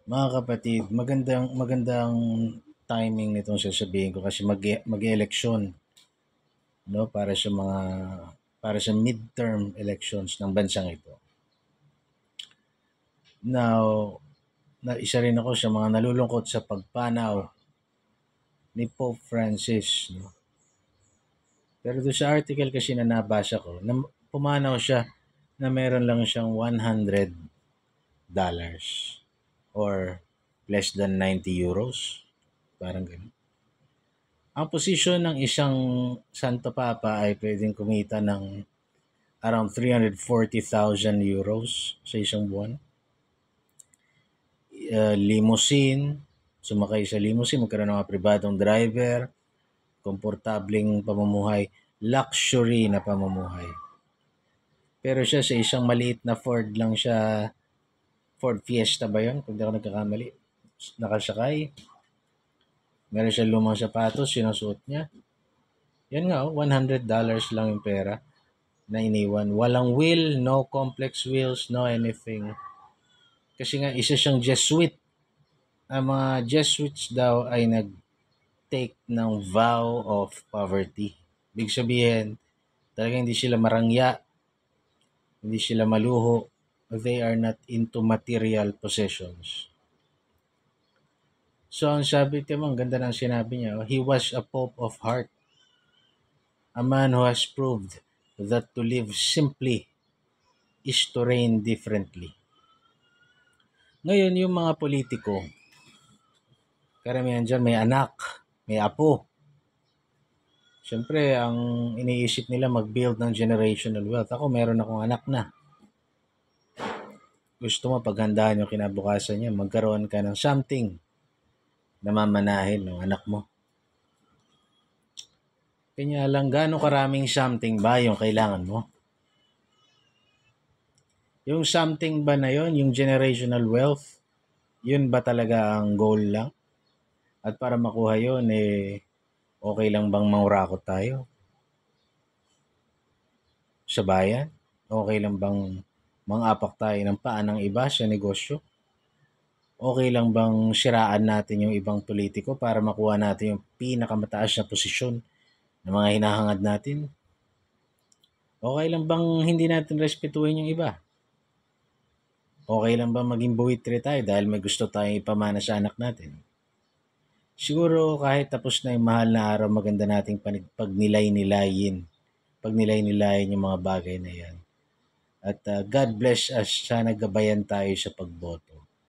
Mga kapatid, magandang timing nitong sasabihin ko kasi mag-eleksyon, no, para sa midterm elections ng bansang ito. Now, isa rin ako sa mga nalulungkot sa pagpanaw ni Pope Francis, no. Pero doon sa article kasi na nabasa ko, pumanaw siya na meron lang siyang $100 or less than 90 euros. Parang ganun. Ang posisyon ng isang Santo Papa ay pwedeng kumita ng around 340,000 euros sa isang buwan. Limousine, sumakay sa limousine, magkaroon ng mga pribadong driver, komportabling pamumuhay, luxury na pamumuhay. Pero siya sa isang maliit na Ford lang siya, Ford Fiesta ba yun? Kung di ako nagkakamali. Nakasakay. Meron siya lumang sapatos, sinusuot niya. Yan nga, $100 lang yung pera na iniwan. Walang will, no complex wills, no anything. Kasi nga, isa siyang Jesuit. Ang mga Jesuits daw ay nag-take ng vow of poverty. Ibig sabihin, talagang hindi sila marangya, hindi sila maluho. They are not into material possessions. So, ang sabi ko, ang ganda ng sinabi niya, he was a pope of heart. A man who has proved that to live simply is to reign differently. Ngayon, yung mga politiko, karamihan dyan may anak, may apo. Siyempre, ang iniisip nila mag-build ng generational wealth. Ako, meron akong anak na. Gusto mo paghandaan yung kinabukasan niya, magkaroon ka ng something na mamanahin ng anak mo. Kanya lang, gaano karaming something ba yung kailangan mo? Yung something ba na yon, yung generational wealth, yun ba talaga ang goal lang? At para makuha yun, okay lang bang mangrakot tayo sa bayan? Okay lang bang mangapak tayo ng paa ng iba sa negosyo? Okay lang bang siraan natin yung ibang politiko para makuha natin yung pinakamataas na posisyon ng mga hinahangad natin? Okay lang bang hindi natin respetuhin yung iba? Okay lang bang maging buwitre tayo dahil may gusto tayong ipamana sa anak natin? Siguro kahit tapos na yung mahal na araw, maganda nating pagnilay-nilayin yung mga bagay na yan. At God bless us, sana gabayan tayo sa pagboto.